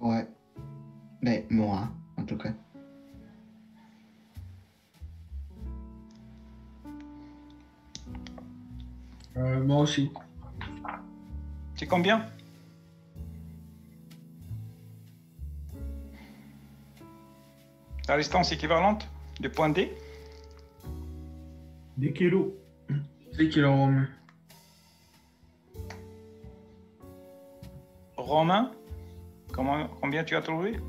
Ouais. Mais moi, en tout cas. Moi aussi. C'est combien? La résistance équivalente du point D? 10 kilos. 10 kg. Romain, combien tu as trouvé?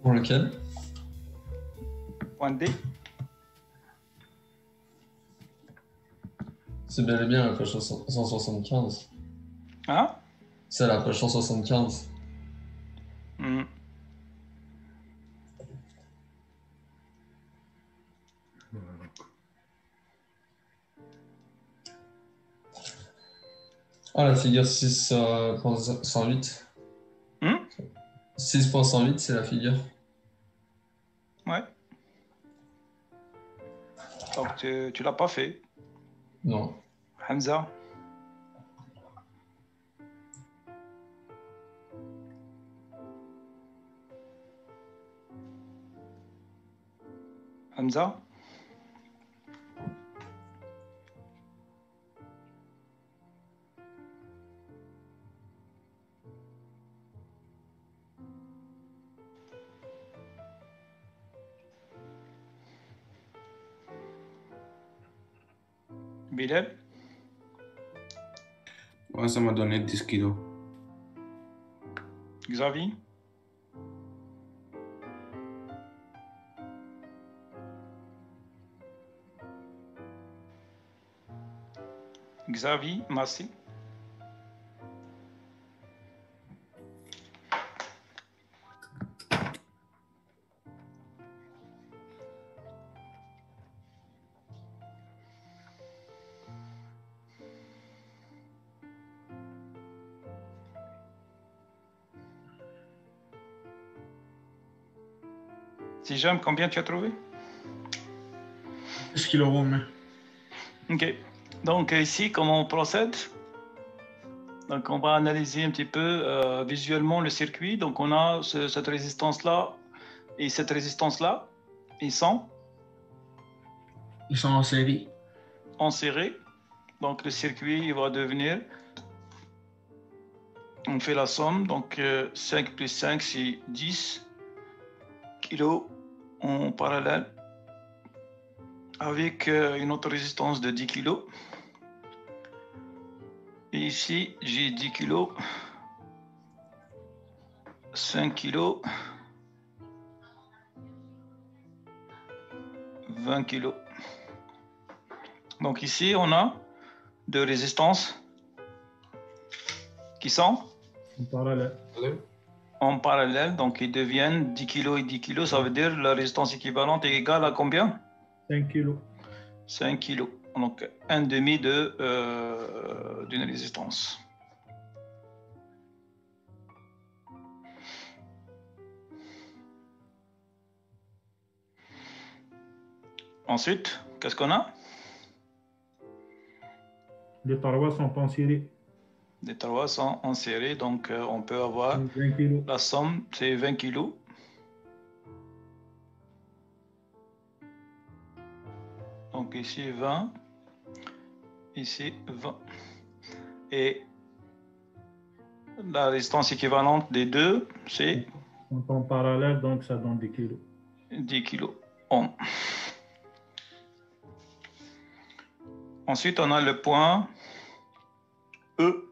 Pour lequel? Point D? C'est bel et bien la page 175. Hein? C'est la page 175. Hmm. Ah, la figure 6.108. Hmm? 6.108, c'est la figure. Ouais. Donc tu l'as pas fait. Non. Hamza? Hamza? Bilal? Ouais, ça m'a donné 10 kilos. Xavier? Xavier, Massi? Si j'aime, combien tu as trouvé? 10 kg. Ok. Donc ici, comment on procède? Donc on va analyser un petit peu visuellement le circuit. Donc on a cette résistance-là et cette résistance-là. Ils sont en série. enserrés. Donc le circuit il va devenir, on fait la somme, donc 5 plus 5 c'est 10 kilos en parallèle avec une autre résistance de 10 kilos. Et ici j'ai 10 kilos, 5 kilos, 20 kilos. Donc ici on a deux résistances qui sont En parallèle. en parallèle, donc ils deviennent 10 kg et 10 kg, ça veut dire la résistance équivalente est égale à combien? 5 kilos. 5 kg, donc un demi d'une résistance. Ensuite, qu'est-ce qu'on a? Les parois sont enserrées. Les trois sont enserrés, donc on peut avoir 20 kilos. la somme, c'est 20 kg. Donc ici 20, ici 20. Et la résistance équivalente des deux, c'est Sont en parallèle, donc ça donne 10 kilos. 10 kg ohm. Ensuite, on a le point E.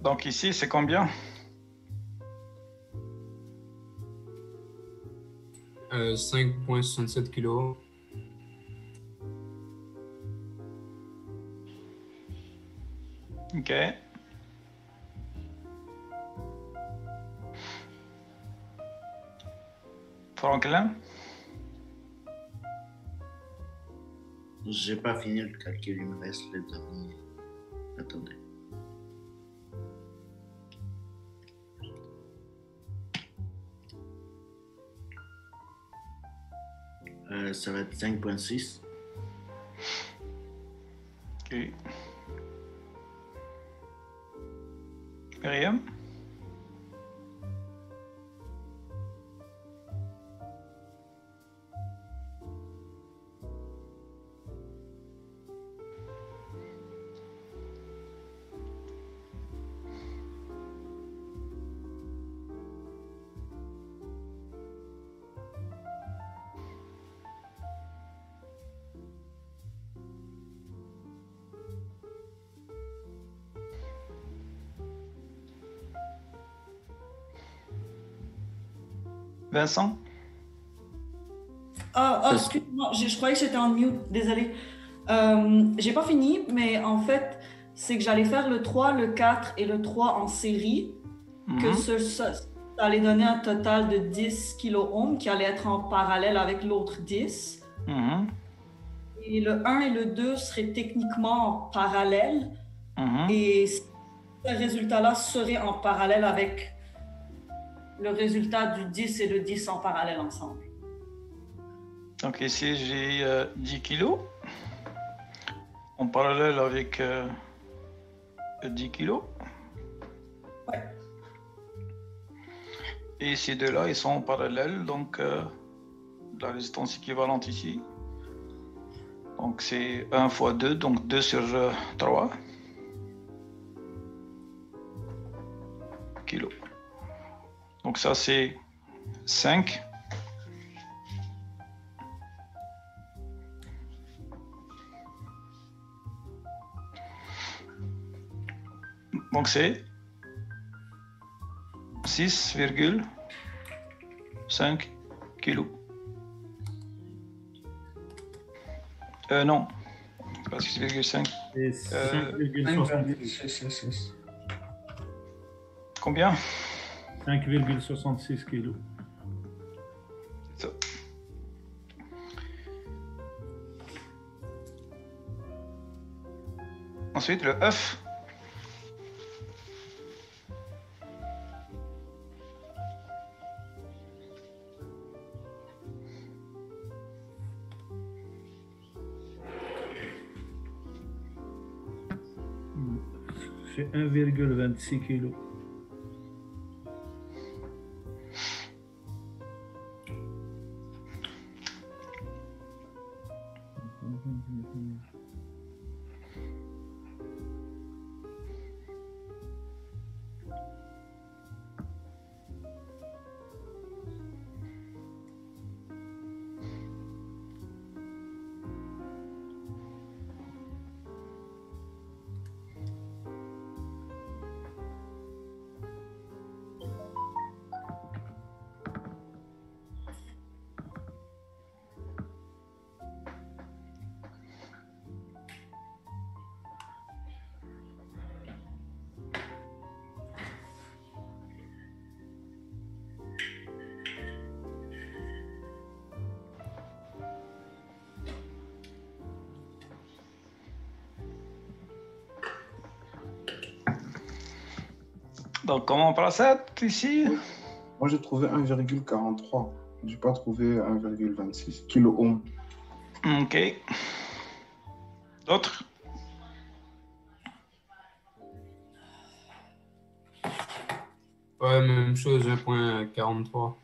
Donc ici, c'est combien? 5,67 kg. Ok. Franklin? J'ai pas fini le calcul, il me reste le dernier. Attendez. Ça va être 5,6. Ok. Myriam? Vincent? Excuse-moi, je croyais que j'étais en mute, désolée. J'ai pas fini, mais en fait, c'est que j'allais faire le 3, le 4 et le 3 en série, que ça allait donner un total de 10 kOhms qui allait être en parallèle avec l'autre 10. Et le 1 et le 2 seraient techniquement en parallèle. Et ce résultat-là serait en parallèle avec le résultat du 10 et le 10 en parallèle ensemble. Donc ici, j'ai 10 kilos en parallèle avec 10 kilos. Ouais. Et ces deux-là, ils sont en parallèle, donc la résistance équivalente ici. Donc c'est 1 fois 2, donc 2 sur 3 kilos. Donc ça c'est 5. Donc c'est 6,5 kilos. Non, pas 6,5. Et 5,66. Combien? 5,66 kg. C'est ça. Ensuite, le œuf. C'est 1,26 kg. Donc, comment on procède ici? Moi, j'ai trouvé 1,43. J'ai pas trouvé 1,26 kOhms. Ok. D'autres? Ouais, même chose, 1,43.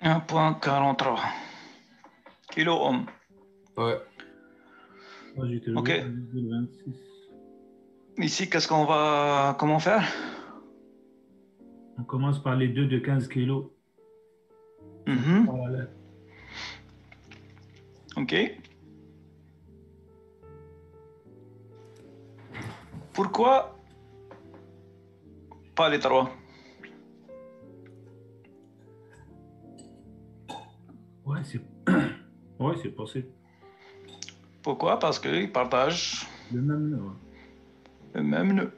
1,43 kOhms. Ouais. Moi, j'ai trouvé Ok. 1,26. Ici, qu'est-ce qu'on va... Comment faire? On commence par les deux de 15 kg. Parallèle. Ok. Pourquoi pas les 3. Ouais, c'est ouais, c'est possible. Pourquoi? Parce qu'ils partagent Le même nœud. Ouais. le même nœud.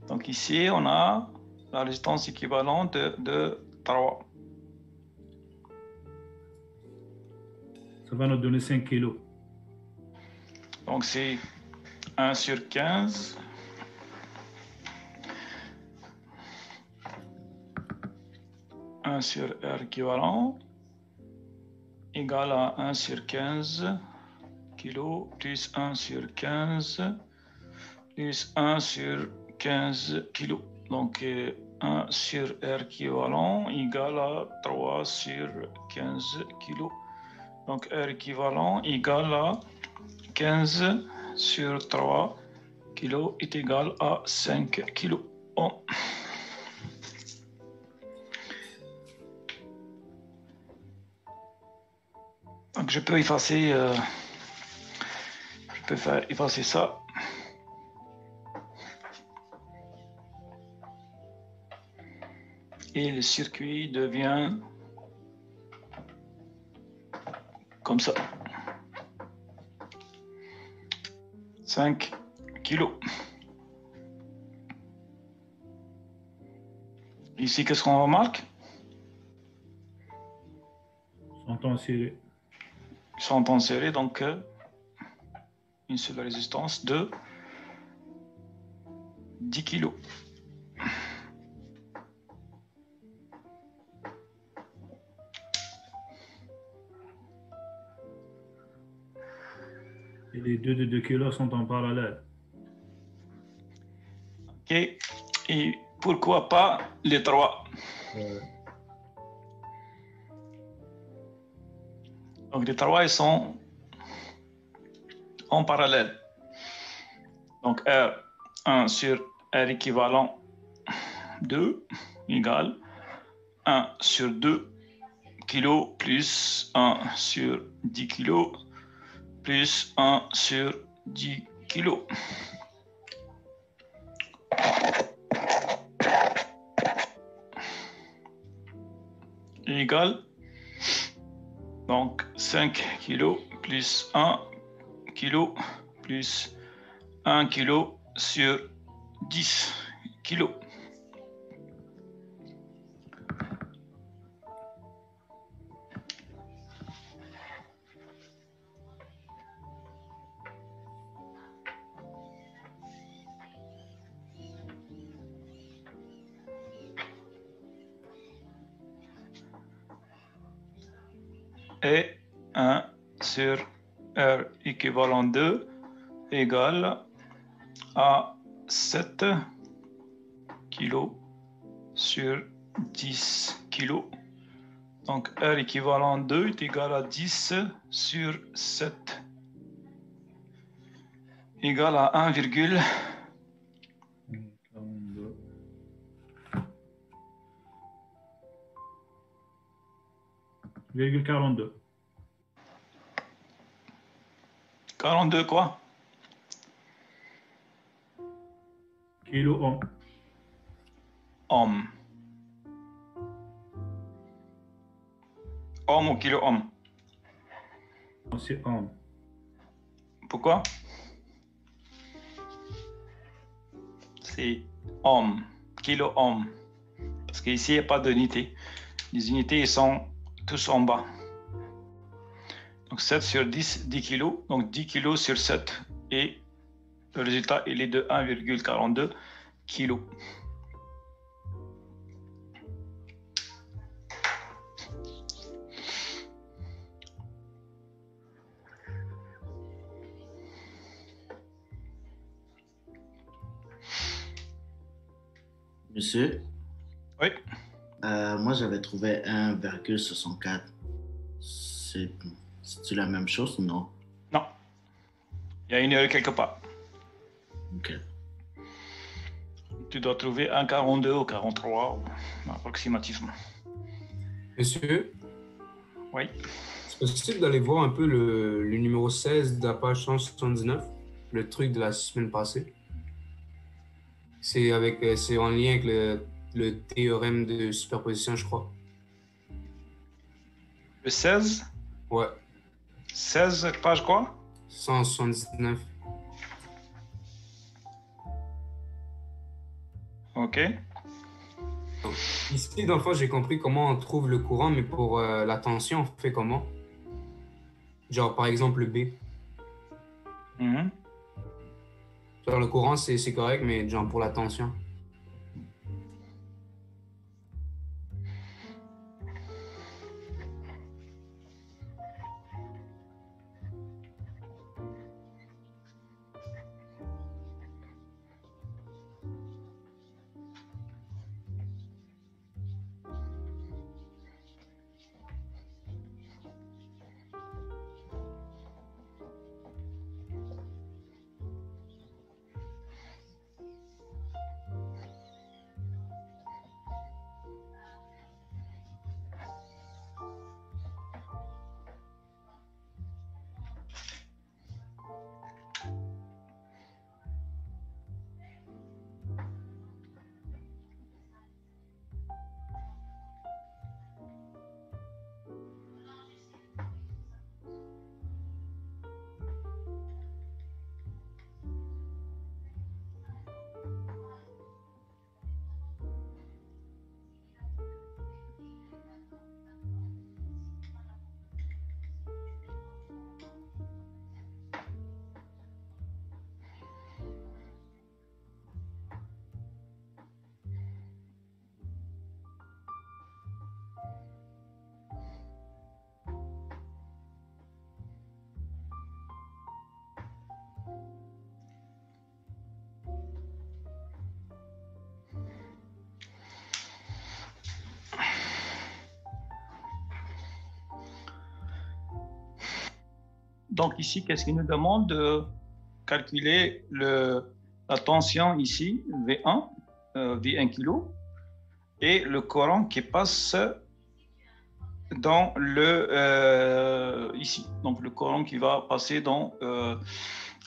Donc ici, on a la résistance équivalente de 3. Ça va nous donner 5 kilos. Donc c'est 1 sur 15. Un sur R équivalent égale à 1 sur 15 kg plus 1 sur 15 plus 1 sur 15 kg. Donc 1 sur R équivalent égale à 3 sur 15 kg. Donc R équivalent égale à 15 sur 3 kg est égal à 5 kg. Oh. Donc je peux effacer, effacer ça. Et le circuit devient comme ça. 5 kilos. Ici, qu'est-ce qu'on remarque? Sont en série. Ils sont en série, donc une seule résistance de 10 kilos. Et les deux de 2 kilos sont en parallèle. Ok. Et pourquoi pas les 3? Donc les 3 ils sont en parallèle. Donc R1 sur R équivalent 2 égale 1 sur 2 kg plus 1 sur 10 kg plus 1 sur 10 kg. Égale donc 5 kg plus 1 kg plus 1 kg sur 10 kg. Et 1 sur R équivalent 2 égale à 7 kg sur 10 kg. Donc R équivalent 2 est égal à 10 sur 7 égale à 1,42. 42. 42 quoi? Kilo ohm. Ohm. Ohm ou kilo ohm? C'est ohm. Pourquoi? C'est ohm, kilo ohm. Parce qu'ici, il n'y a pas d'unité. Les unités sont tous en bas. Donc 7 sur 10, 10 kg. Donc 10 kg sur 7. Et le résultat, il est de 1,42 kg. Monsieur? Oui. Moi, j'avais trouvé 1,64. C'est-tu la même chose ou non? Non. Il y a une erreur quelque part. Ok. Tu dois trouver 1,42 ou 43, approximativement. Monsieur, Oui. c'est possible d'aller voir un peu le numéro 16 d'Apache 179, le truc de la semaine passée? C'est en lien avec le théorème de superposition, je crois. Le 16? Ouais, 16, page quoi? 179. Ok. Donc, ici, dans le fond, j'ai compris comment on trouve le courant, mais pour la tension, on fait comment? Genre, par exemple, le B. Mhm. Genre, le courant, c'est correct, mais genre pour la tension. Donc ici, qu'est-ce qu'il nous demande? De calculer la tension ici, V1, V1 kg, et le courant qui passe dans ici. Donc le courant qui va passer dans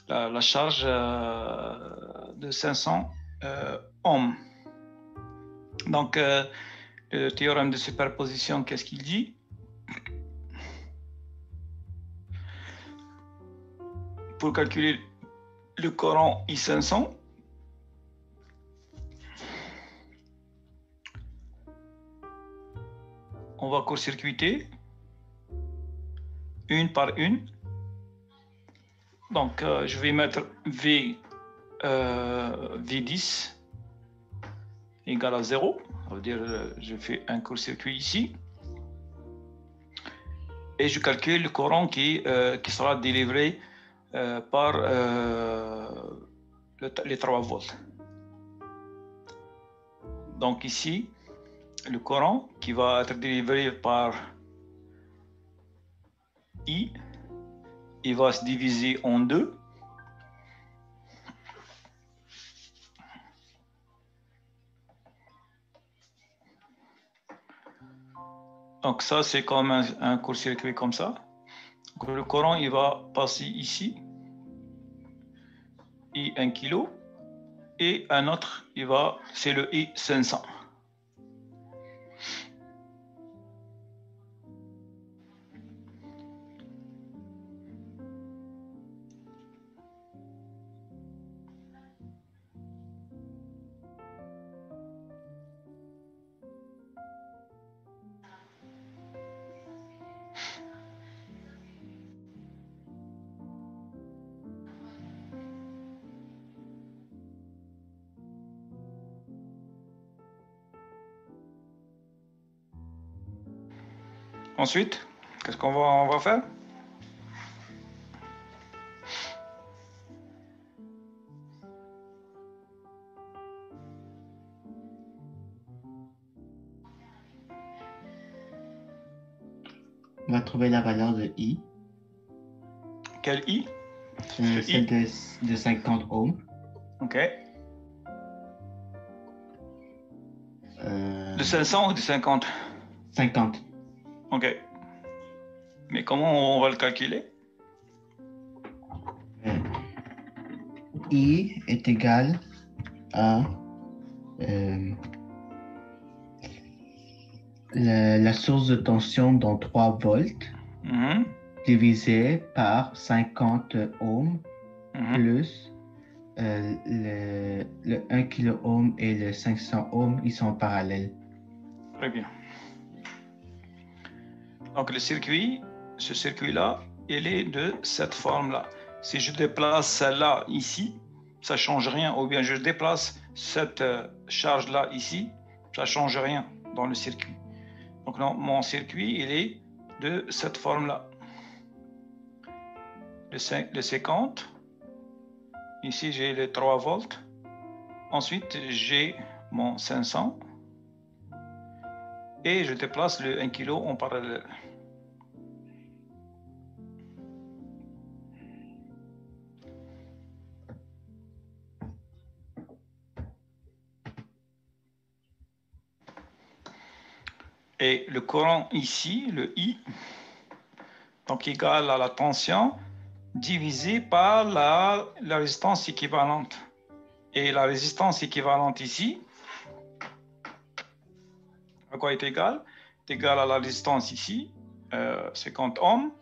la charge de 500 ohms. Donc le théorème de superposition, qu'est-ce qu'il dit? Pour calculer le courant I500, on va court-circuiter une par une. Donc, je vais mettre V10 égale à 0. Ça veut dire je fais un court-circuit ici. Et je calcule le courant qui sera délivré par les 3 volts. Donc ici, le courant qui va être délivré par I, il va se diviser en 2. Donc ça, c'est comme un court-circuit comme ça. Donc, le courant, il va passer ici, I 1 kg, et un autre, c'est le I 500. Ensuite, qu'est-ce qu'on va faire? On va trouver la valeur de I. Quel I? Celle de 50 ohms. Ok. De 500 ou de 50? 50. Ok. Mais comment on va le calculer? I est égal à euh, la source de tension dans 3 volts Mhm. divisé par 50 ohms Mhm. plus le 1 kilo-ohm et le 500 ohms, ils sont parallèles. Très bien. Donc le circuit, ce circuit-là, il est de cette forme-là. Si je déplace celle-là ici, ça ne change rien. Ou bien je déplace cette charge-là ici, ça ne change rien dans le circuit. Donc non, mon circuit, il est de cette forme-là. Le 50. Ici, j'ai les 3 volts. Ensuite, j'ai mon 500. Et je déplace le 1 kg en parallèle. Et le courant ici, le I, donc égal à la tension, divisé par la résistance équivalente. Et la résistance équivalente ici, à quoi est égal? C'est égal à la résistance ici, 50 ohms,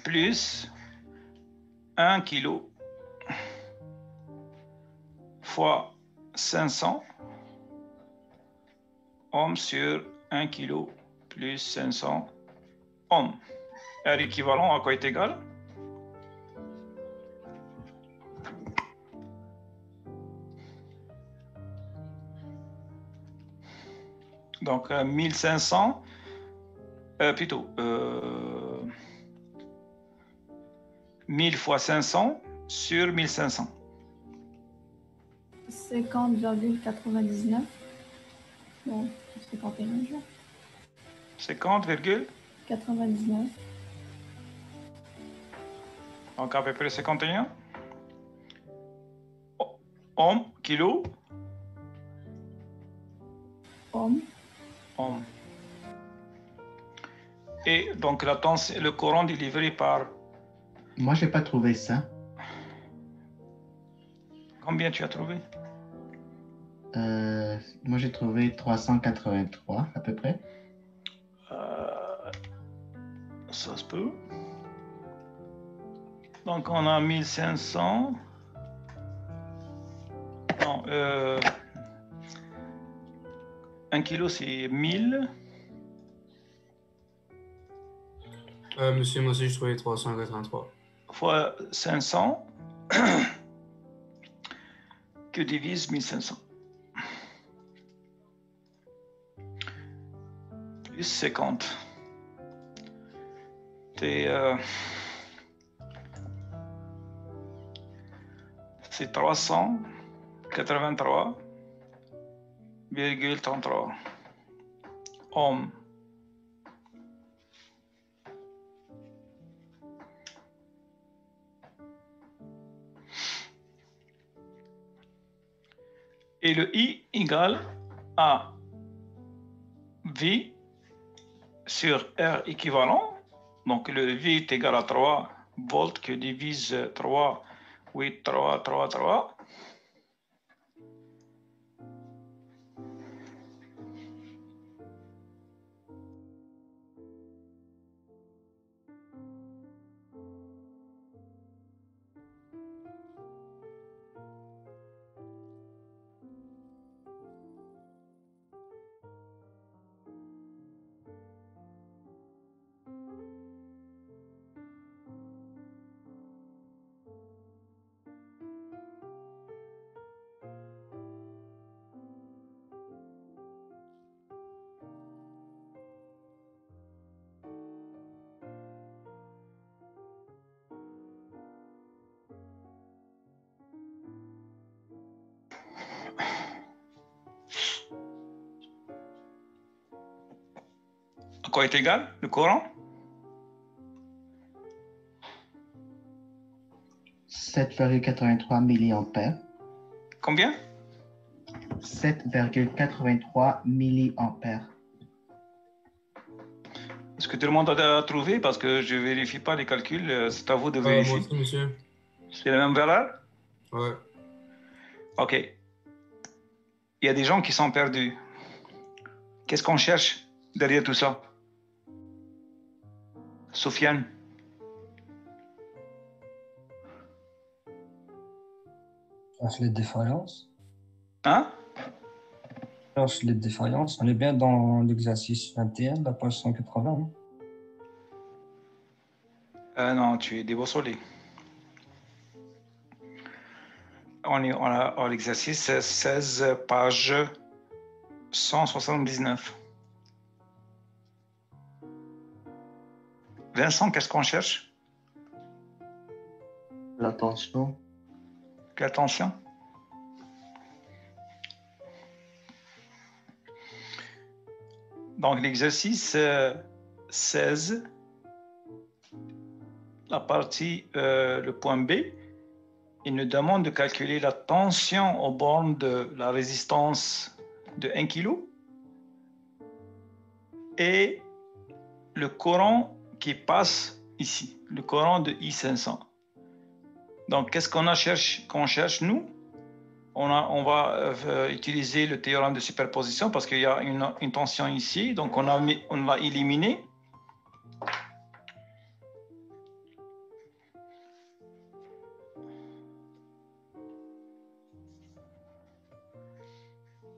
plus 1 kg fois 500 ohms sur 1 kg plus 500 ohms. R équivalent à quoi est égal? Donc 1500, plutôt 1000 fois 500 sur 1500. 50,99. Bon, 51 jours. 50,99. Donc à peu près 51. Ohm, kilo. Ohm. Ohm. Et donc la tension, le courant délivré par... Moi, j'ai pas trouvé ça. Combien tu as trouvé? Moi, j'ai trouvé 383 à peu près. Ça se peut. Donc on a 1500. Non, 1 kilo c'est 1000. Monsieur, moi aussi, je trouvais 383. Fois 500 que divise 1500. Plus 50. C'est 383,33 ohms. Et le I égale à V sur R équivalent. Donc le V est égal à 3 volts que divise 3, 8, 3, 3, 3. À quoi est égal le courant? 7,83 milliampères. Combien? 7,83 milliampères. Est-ce que tout le monde a trouvé? Parce que je ne vérifie pas les calculs. C'est à vous de vérifier. Moi aussi, monsieur. C'est la même valeur? Ouais. Ok. Il y a des gens qui sont perdus. Qu'est-ce qu'on cherche derrière tout ça? Sofiane? cherche les défaillances. Hein? Cherche les défaillances. On est bien dans l'exercice 21, la page 180. Non, tu es déboussolé. On est à l'exercice 16, page 179. Vincent, qu'est-ce qu'on cherche? L'attention. Quelle tension? Donc, l'exercice 16, la partie, le point B, il nous demande de calculer la tension aux bornes de la résistance de 1 kg et le courant qui passe ici, le courant de I500. Donc, qu'est-ce qu'on cherche, nous? On va utiliser le théorème de superposition parce qu'il y a une tension ici, donc on l'a éliminé.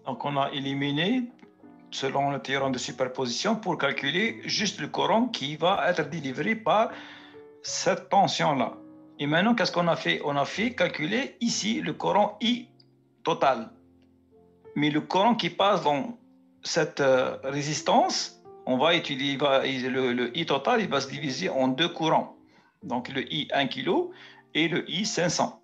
Donc, on a éliminé selon le théorème de superposition pour calculer juste le courant qui va être délivré par cette tension-là. Et maintenant, qu'est-ce qu'on a fait? On a fait calculer ici le courant I total. Mais le courant qui passe dans cette résistance, on va utiliser le I total, il va se diviser en deux courants. Donc le I 1 kg et le I 500.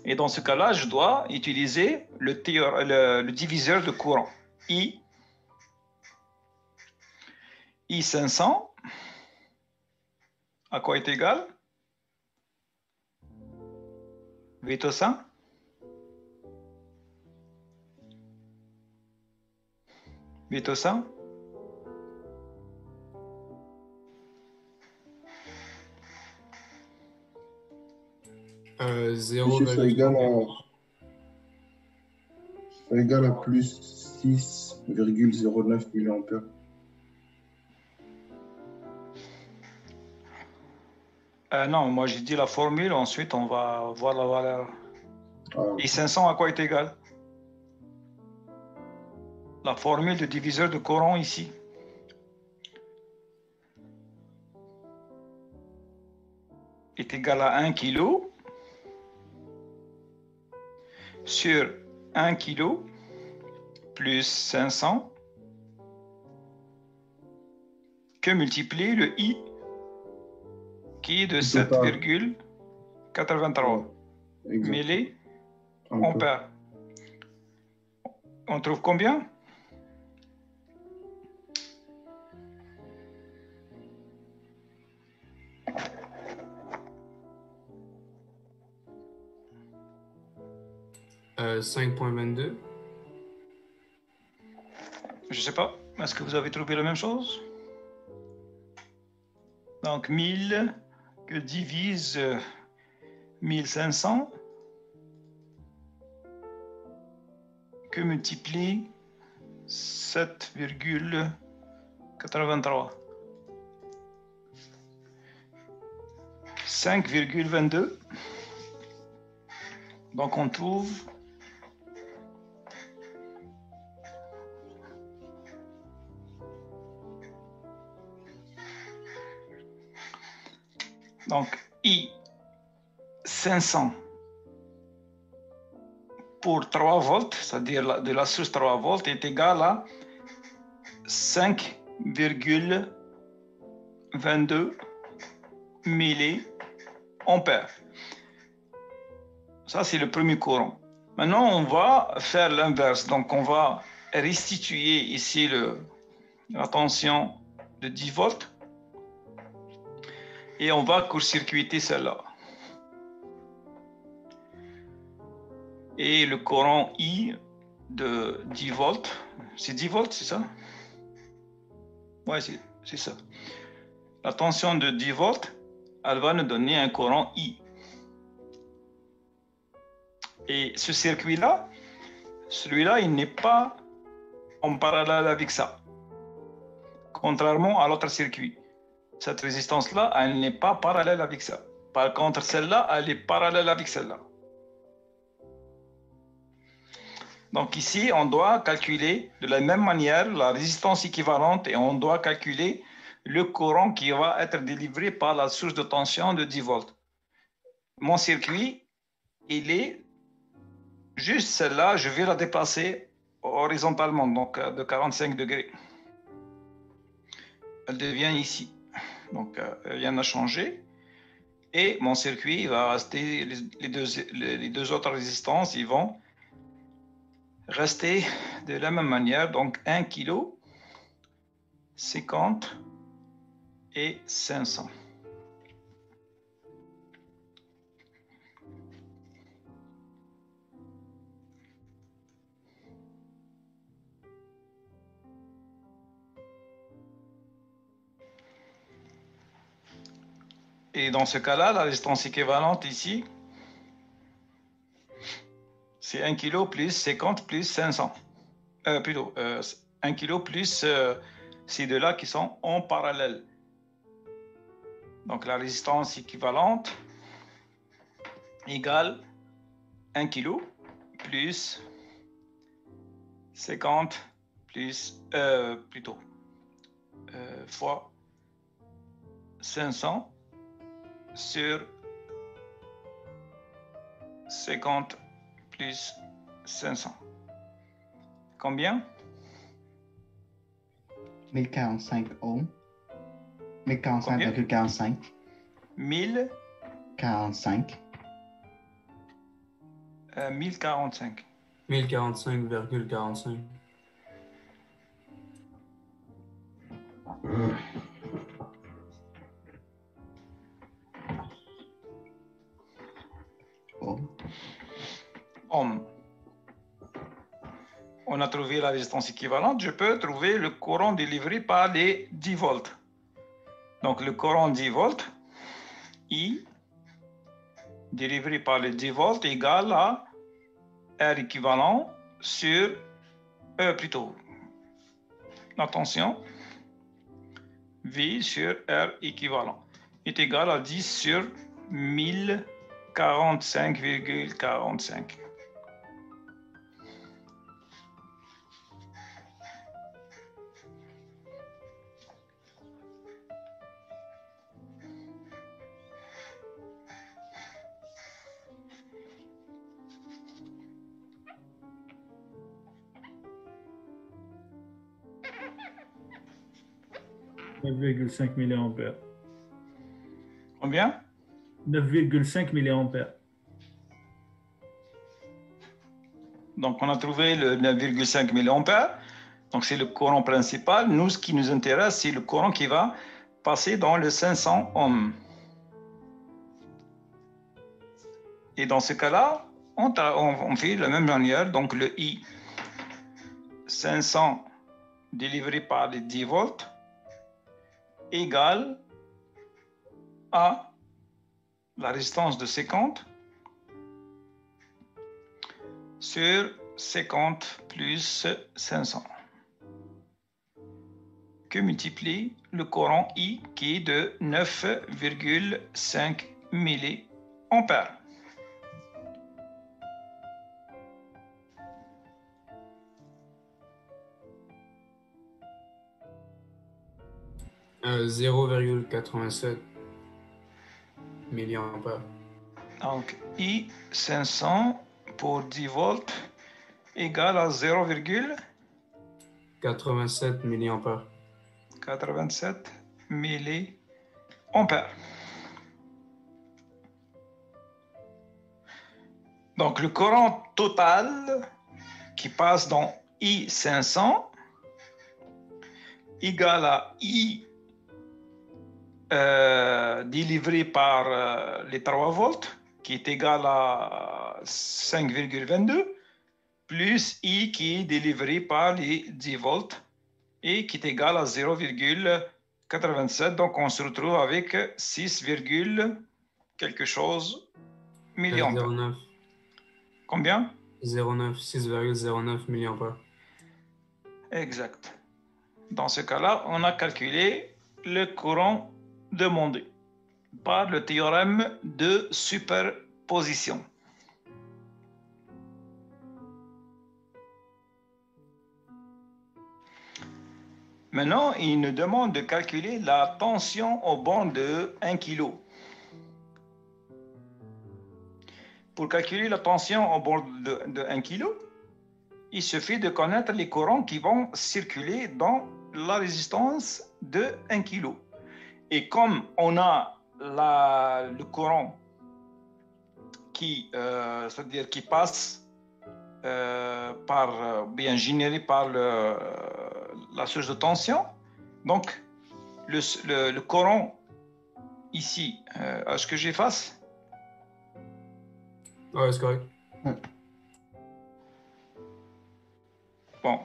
Et dans ce cas-là, je dois utiliser le diviseur de courant. I 500 à quoi est égal? Vitosa? Vitosa? Monsieur, ça égale à plus 6,09 mA. Non, moi j'ai dit la formule, ensuite on va voir la valeur. Et 500 à quoi est égal? La formule de diviseur de courant ici. Est égal à 1 kg sur 1 kg plus 500 que multiplier le I qui est de 7,83 milliampères. On trouve combien? Euh, 5,22. Je sais pas. Est-ce que vous avez trouvé la même chose? Donc 1000 que divise 1500 que multiplie 7,83. 5,22. Donc on trouve donc I 500 pour 3 volts, c'est-à-dire de la source 3 volts, est égal à 5,22 milliampères. Ça, c'est le premier courant. Maintenant, on va faire l'inverse. Donc, on va restituer ici la tension de 10 volts. Et on va court-circuiter celle-là. Et le courant I de 10 volts, c'est 10 volts, c'est ça? Oui, c'est ça. La tension de 10 volts, elle va nous donner un courant I. Et ce circuit-là, celui-là, il n'est pas en parallèle avec ça. Contrairement à l'autre circuit. Cette résistance-là, elle n'est pas parallèle avec ça. Par contre, celle-là, elle est parallèle avec celle-là. Donc ici, on doit calculer de la même manière la résistance équivalente et on doit calculer le courant qui va être délivré par la source de tension de 10 volts. Mon circuit, il est juste celle-là, je vais la déplacer horizontalement, donc de 45 degrés. Elle devient ici. Donc rien n'a changé. Et mon circuit va rester, les deux autres résistances, ils vont rester de la même manière. Donc 1 kg, 50 et 500. Et dans ce cas-là, la résistance équivalente ici, c'est 1 kg plus 50 plus 500. Plutôt, 1 kg plus ces deux-là qui sont en parallèle. Donc la résistance équivalente égale 1 kg plus 50 plus, fois 500 sur 50 plus 500. Combien? 1045 ohms. 1045,45. 1045. 1045. 1045,45. Ohm. On a trouvé la résistance équivalente. Je peux trouver le courant délivré par les 10 volts. Donc le courant 10 volts, I, délivré par les 10 volts, égale à R équivalent sur la tension, V sur R équivalent, est égal à 10 sur 1045,45. « 9,5 milliampères. Combien? 9,5 milliampères. Donc, on a trouvé le 9,5 milliampères. Donc, c'est le courant principal. Nous, ce qui nous intéresse, c'est le courant qui va passer dans le 500 ohms. Et dans ce cas-là, on fait de la même manière. Donc, le I 500 délivré par les 10 volts égale à la résistance de 50 sur 50 plus 500 que multiplie le courant I qui est de 9,5 milliampères. Euh, 0,87 milliampères. Donc I 500 pour 10 volts égale à 0,87 milliampères. 87 milliampères. Donc le courant total qui passe dans I 500 égale à I délivré par les 3 volts qui est égal à 5,22 plus I qui est délivré par les 10 volts et qui est égal à 0,87. Donc on se retrouve avec 6, quelque chose milliampères. 0,9. Combien? 6,09 milliampères. Exact. Dans ce cas-là, on a calculé le courant demandé par le théorème de superposition. Maintenant, il nous demande de calculer la tension au borne de 1 kg. Pour calculer la tension au borne de 1 kg, il suffit de connaître les courants qui vont circuler dans la résistance de 1 kg. Et comme on a le courant c'est-à-dire qui passe bien généré par la source de tension, donc le courant ici, est-ce que j'efface? Ouais, c'est correct. Ouais. Bon.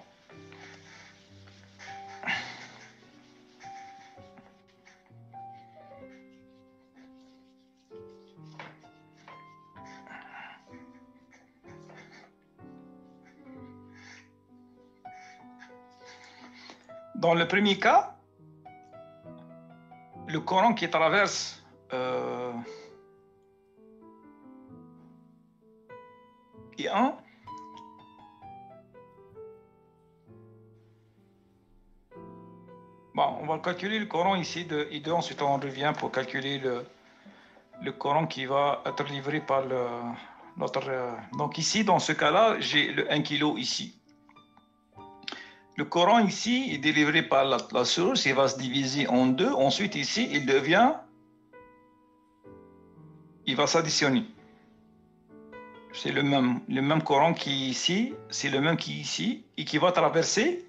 Dans le premier cas, le courant qui traverse I1 bon, on va calculer le courant ici de I2, ensuite on revient pour calculer le courant qui va être livré par l'autre. Donc ici, dans ce cas-là, j'ai le 1 kg ici. Le courant ici est délivré par la source, il va se diviser en deux. Ensuite ici, il va s'additionner. C'est le même courant qui est ici, c'est le même qui est ici, et qui va traverser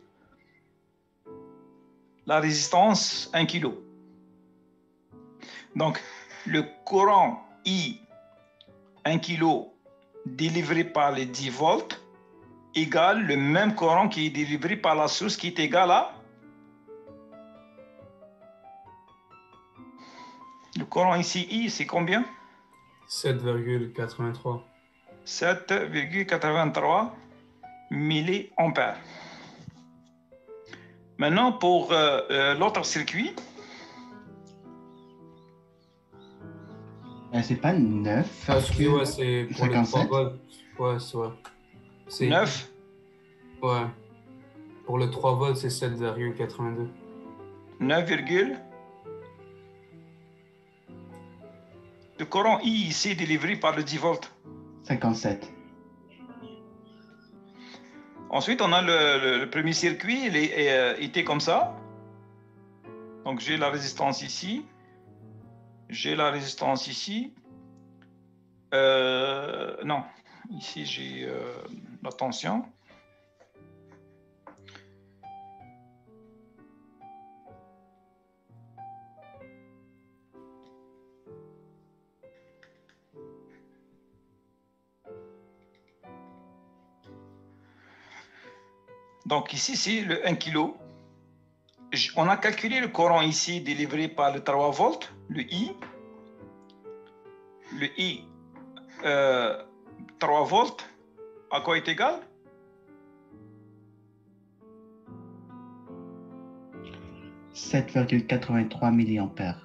la résistance 1 kg. Donc, le courant I 1 kg délivré par les 10 volts égale le même courant qui est délivré par la source qui est égal à le courant ici I, c'est combien? 7,83. 7,83 milliampères. Maintenant, pour l'autre circuit, c'est pas 9. Parce que ouais, c'est pour les 3 volts. Ouais, c'est vrai. C'est 9. Ouais. Pour le 3 volts, c'est 7,82. 9, le courant I ici est délivré par le 10 volts. 57. Ensuite, on a le premier circuit, il était comme ça. Donc, j'ai la résistance ici. J'ai la résistance ici. Non, ici, j'ai la tension. Donc ici, c'est le 1 kg. On a calculé le courant ici délivré par le 3 volts, le I. Le I 3 volts, à quoi est égal? « 7,83 milliampères. »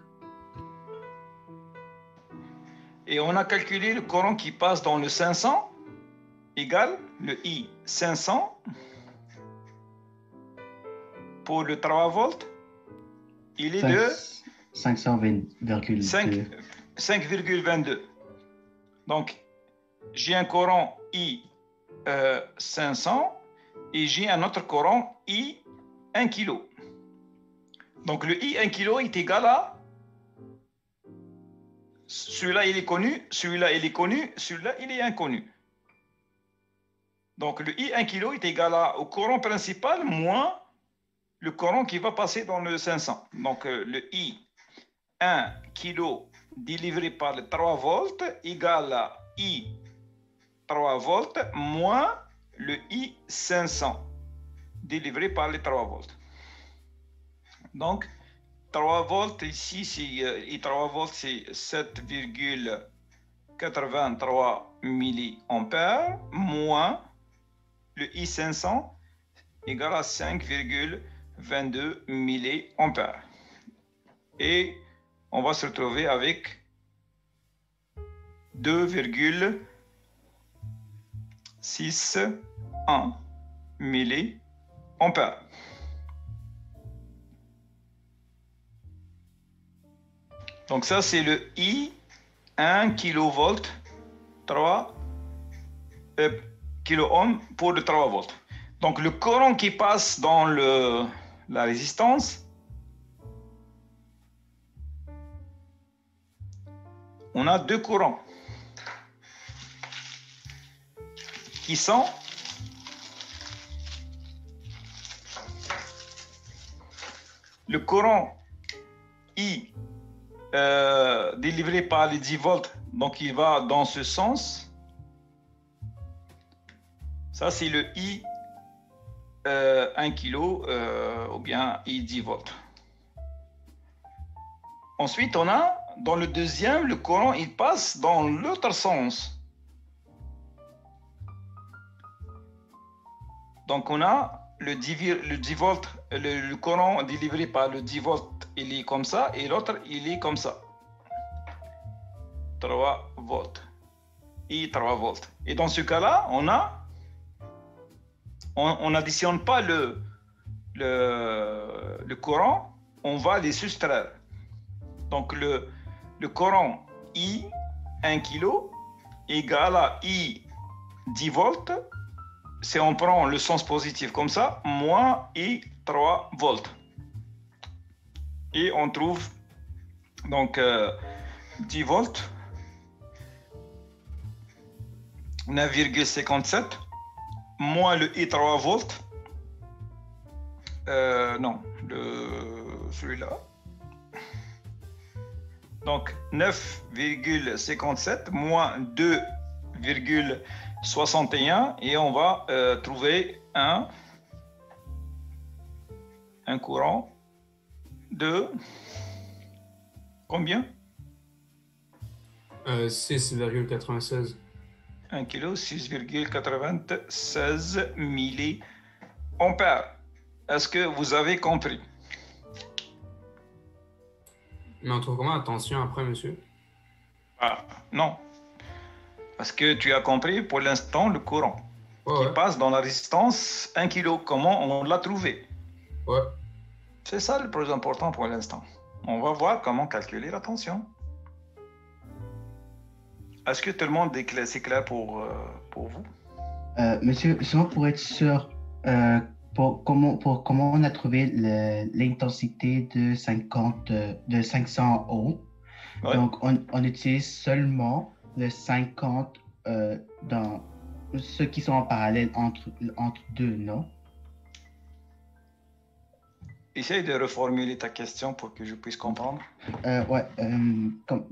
Et on a calculé le courant qui passe dans le 500 égale le I 500 pour le 3 volts, il est de 5,22. Donc, j'ai un courant I 500 et j'ai un autre courant I 1 kg. Donc, le I 1 kg est égal à celui-là, il est connu, celui-là, il est connu, celui-là, il est inconnu. Donc, le I 1 kg est égal au courant principal moins le courant qui va passer dans le 500. Donc, le I 1 kg délivré par le 3 volts égale à I 3 volts moins le I 500 délivré par les 3 volts. Donc, 3 volts ici, I 3 volts, c'est 7,83 83 milliampères moins le I500 égale à 5,22 milliampères. Et on va se retrouver avec 2,61 milliampères. Donc ça, c'est le I 1 kV 3 kΩ pour le 3 volts. Donc le courant qui passe dans la résistance, on a deux courants qui sont le courant I délivré par les 10 volts, donc il va dans ce sens. Ça, c'est le I 1 kg ou bien I 10 volts. Ensuite, on a dans le deuxième, le courant il passe dans l'autre sens. Donc, on a le 10 volts, le courant délivré par le 10 volts, il est comme ça, et l'autre, il est comme ça. 3 volts. Et 3 volts. Et dans ce cas-là, on n'additionne pas le courant, on va les soustraire. Donc, le courant I 1 kg égale à I 10 volts. Si on prend le sens positif comme ça, moins I 3 volts. Et on trouve donc 10 volts, 9,57, moins le I 3 volts, non, celui-là. Donc 9,57 moins 2,61 et on va trouver un courant de combien? 6,96. 1 kg, 6,96 milliampères. Est-ce que vous avez compris? Mais on trouve comment la tension après, monsieur? Ah, non. Parce que tu as compris pour l'instant le courant qui passe dans la résistance 1 kg. Comment on l'a trouvé? Ouais. C'est ça le plus important pour l'instant. On va voir comment calculer la tension. Est-ce que tout le monde c'est clair pour vous? Monsieur, seulement pour être sûr, comment on a trouvé l'intensité de 500 ohms. Ouais. Donc, on utilise seulement le 50 dans ceux qui sont en parallèle entre deux, non? Essaye de reformuler ta question pour que je puisse comprendre. Ouais, comme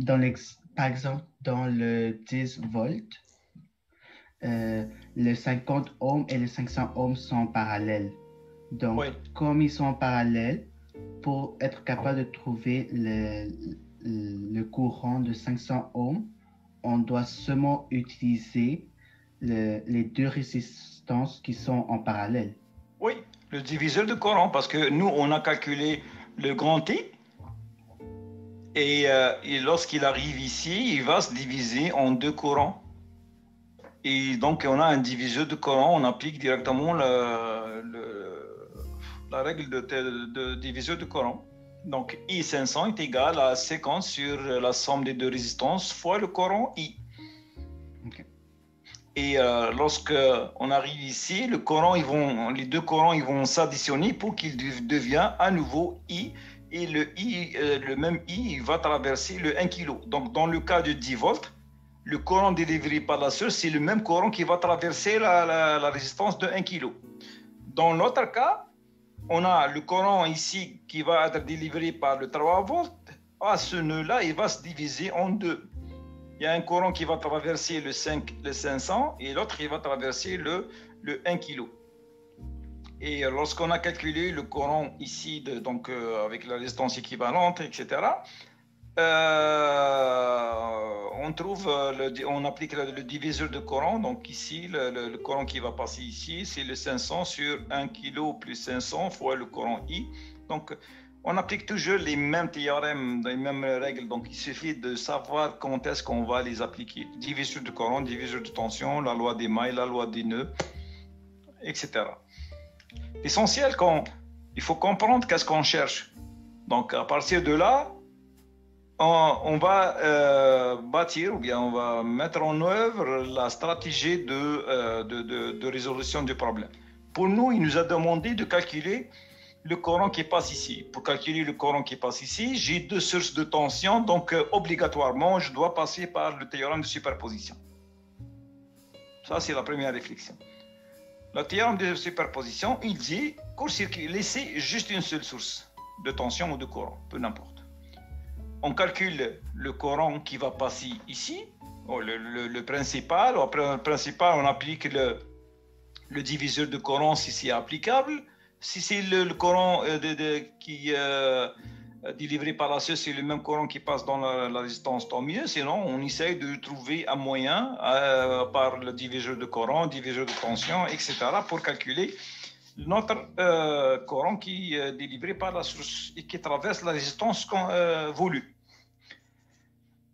par exemple, dans le 10 volts, le 50 ohms et le 500 ohms sont parallèles. Donc, oui. Comme ils sont parallèles, pour être capable de trouver le courant de 500 ohms, on doit seulement utiliser les deux résistances qui sont en parallèle. Oui, le diviseur de courant, parce que nous, on a calculé le grand T, et lorsqu'il arrive ici, il va se diviser en deux courants. Et donc, on a un diviseur de courant, on applique directement la règle de diviseur de courant. Donc, I500 est égal à 50 sur la somme des deux résistances fois le courant I. Okay. Et lorsque on arrive ici, les deux courants ils vont s'additionner pour qu'ils deviennent à nouveau I. Et le même I il va traverser le 1 kg. Donc, dans le cas de 10 volts, le courant délivré par la source, c'est le même courant qui va traverser la résistance de 1 kg. Dans l'autre cas, on a le courant ici qui va être délivré par le 3 volts. À ce nœud-là, il va se diviser en deux. Il y a un courant qui va traverser le 500 et l'autre qui va traverser le 1 kg. Et lorsqu'on a calculé le courant ici, donc avec la résistance équivalente, etc., on applique le diviseur de Coran. Donc ici, le Coran qui va passer ici, c'est le 500 sur 1 kg plus 500 fois le Coran I. Donc, on applique toujours les mêmes théorèmes, les mêmes règles. Donc, il suffit de savoir quand est-ce qu'on va les appliquer. Diviseur de Coran, diviseur de tension, la loi des mailles, la loi des nœuds, etc. L'essentiel, il faut comprendre qu'est-ce qu'on cherche. Donc, à partir de là, on va bâtir ou bien on va mettre en œuvre la stratégie de résolution du problème. Pour nous, il nous a demandé de calculer le courant qui passe ici. Pour calculer le courant qui passe ici, j'ai deux sources de tension, donc obligatoirement, je dois passer par le théorème de superposition. Ça, c'est la première réflexion. Le théorème de superposition, il dit court-circuit, laissez juste une seule source de tension ou de courant, peu n'importe. On calcule le courant qui va passer ici, le principal. Après le principal, on applique le diviseur de courant si c'est applicable. Si c'est le courant qui est délivré par la source, c'est le même courant qui passe dans la résistance, tant mieux. Sinon, on essaye de trouver un moyen par le diviseur de courant, diviseur de tension, etc. pour calculer notre courant qui est délivré par la source et qui traverse la résistance voulue.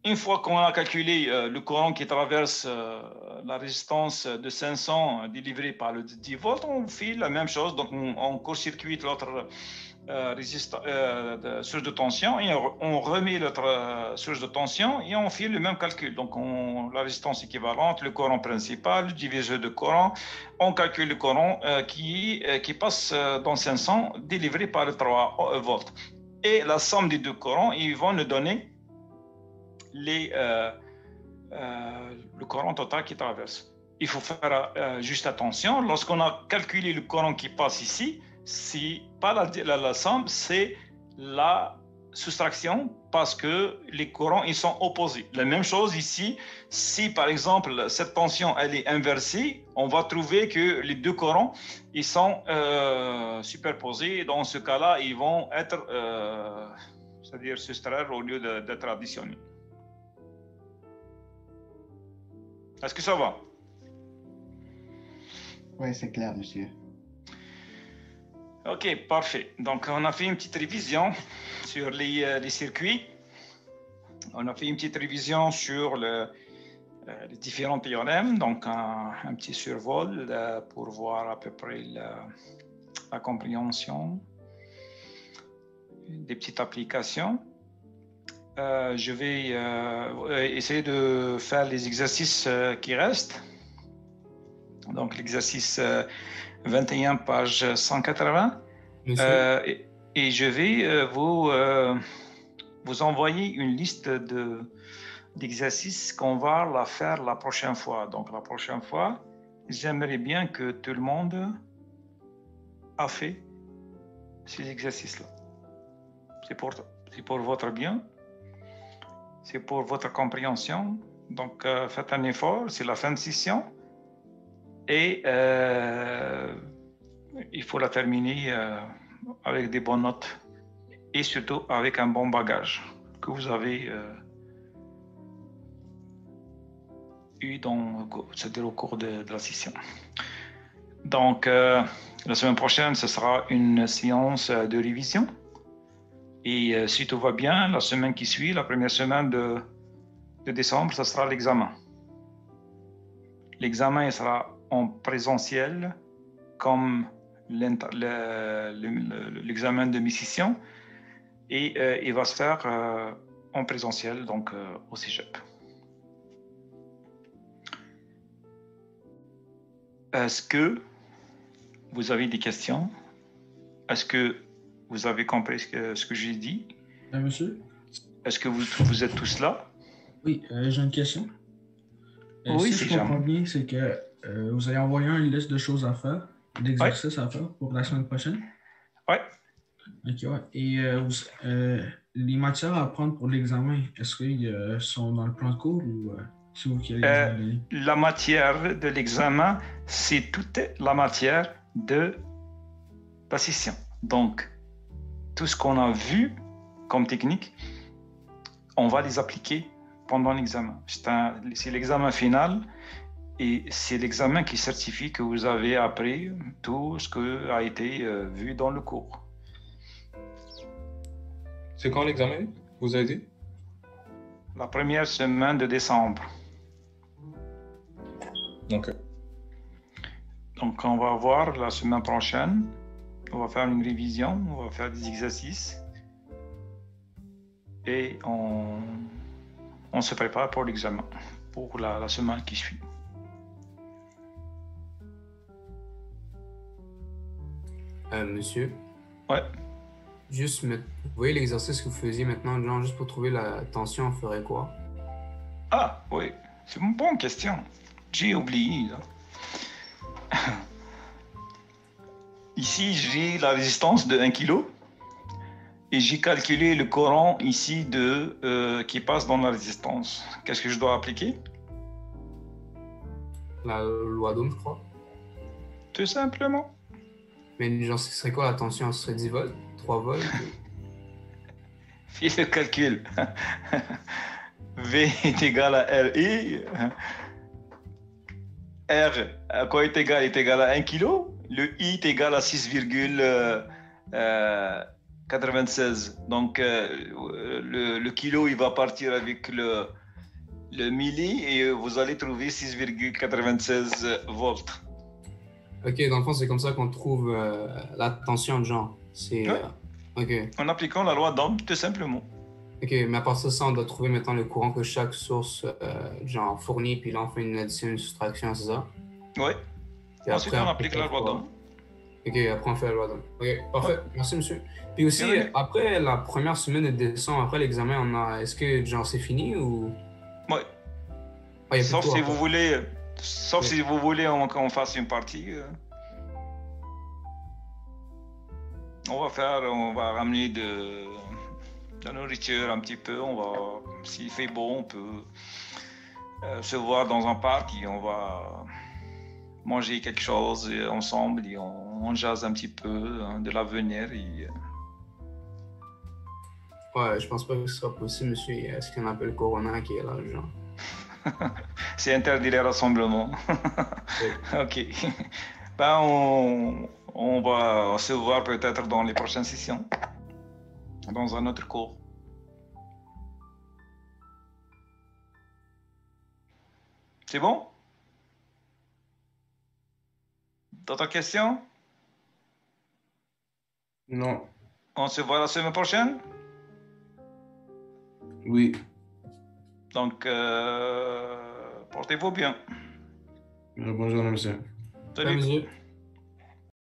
Une fois qu'on a calculé le courant qui traverse la résistance de 500 délivrée par le 10 volts, on fait la même chose. Donc, on court-circuite l'autre source de tension et on remet l'autre source de tension et on fait le même calcul. Donc, la résistance équivalente, le courant principal, le diviseur de courant, on calcule le courant qui passe dans 500 délivré par le 3 volts. Et la somme des deux courants, ils vont nous donner le courant total qui traverse. Il faut faire juste attention. Lorsqu'on a calculé le courant qui passe ici, c'est pas la somme, c'est la soustraction parce que les courants ils sont opposés. La même chose ici, si par exemple cette tension elle est inversée, on va trouver que les deux courants ils sont superposés. Dans ce cas-là, ils vont être, c'est-à-dire soustraire au lieu d'être additionnés. Est-ce que ça va? Oui, c'est clair, monsieur. Ok, parfait. Donc, on a fait une petite révision sur les circuits. On a fait une petite révision sur les différents théorèmes. Donc, un petit survol pour voir à peu près la compréhension des petites applications. Je vais essayer de faire les exercices qui restent. Donc, l'exercice 21, page 180. Et je vais vous envoyer une liste d'exercices qu'on va la faire la prochaine fois. Donc, la prochaine fois, j'aimerais bien que tout le monde a fait ces exercices-là. C'est pour votre bien. C'est pour votre compréhension. Donc, faites un effort. C'est la fin de session. Et il faut la terminer avec des bonnes notes. Et surtout avec un bon bagage que vous avez eu c'est-à-dire au cours de la session. Donc, la semaine prochaine, ce sera une séance de révision. Et si tout va bien, la semaine qui suit, la première semaine de décembre, ce sera l'examen. L'examen il sera en présentiel comme l'examen de mi-session et il va se faire en présentiel, donc au Cégep. Est-ce que vous avez des questions? Est-ce que vous avez compris ce que j'ai dit? Monsieur? Est-ce que vous êtes tous là? Oui, j'ai une question. Oui, si je comprends bien, c'est que vous allez envoyer une liste de choses à faire, d'exercices à faire pour la semaine prochaine? Oui. Ok, ouais. Et les matières à apprendre pour l'examen, est-ce qu'ils sont dans le plan de cours ou c'est vous qui allez les donner? La matière de l'examen, c'est toute la matière de la session. Donc, tout ce qu'on a vu comme technique, on va les appliquer pendant l'examen. C'est l'examen final et c'est l'examen qui certifie que vous avez appris tout ce qui a été vu dans le cours. C'est quand l'examen, vous avez dit? La première semaine de décembre. Ok. Donc, on va voir la semaine prochaine. On va faire une révision, on va faire des exercices. Et on se prépare pour l'examen, pour la semaine qui suit. Monsieur? Ouais. Juste, vous voyez l'exercice que vous faisiez maintenant, genre, juste pour trouver la tension, on ferait quoi? Ah, oui, c'est une bonne question. J'ai oublié, là. Ici, j'ai la résistance de 1 kg et j'ai calculé le courant ici qui passe dans la résistance. Qu'est-ce que je dois appliquer? La loi d'Ohm, je crois. Tout simplement. Mais genre, ce serait quoi la tension? Ce serait 10 volts? 3 volts? Fais le calcul. V est égal à RI. R, à quoi est égal? Est égal à 1 kg. Le I est égal à 6,96. Donc, le kilo, il va partir avec le milli et vous allez trouver 6,96 volts. Ok, dans le fond, c'est comme ça qu'on trouve la tension de genre. C'est, ouais. Ok. En appliquant la loi d'Ohm, tout simplement. Ok, mais à part ça, on doit trouver maintenant le courant que chaque source genre fournit, puis là, on fait une addition, une soustraction, c'est ça? Oui. Et ensuite, on applique la loi d'Ohm. Ok, après, on fait la loi d'Ohm. Ok, parfait. Ouais. Merci, monsieur. Puis aussi, après la première semaine de décembre, après l'examen, est-ce que genre c'est fini ou? Oui. Ah, sauf si vous voulez, si vous voulez qu'on fasse une partie. On va ramener de la nourriture un petit peu. S'il fait beau, on peut se voir dans un parc et on va manger quelque chose ensemble et on jase un petit peu de l'avenir. Ouais, je pense pas que ce sera possible, monsieur. Est-ce qu'on appelle Corona qui est là, genre? C'est interdit les rassemblements. Ok. Ben, on va se voir peut-être dans les prochaines sessions, dans un autre cours. C'est bon? D'autres questions? Non. On se voit la semaine prochaine? Oui. Donc, portez-vous bien. Bonjour, monsieur. Salut. Monsieur.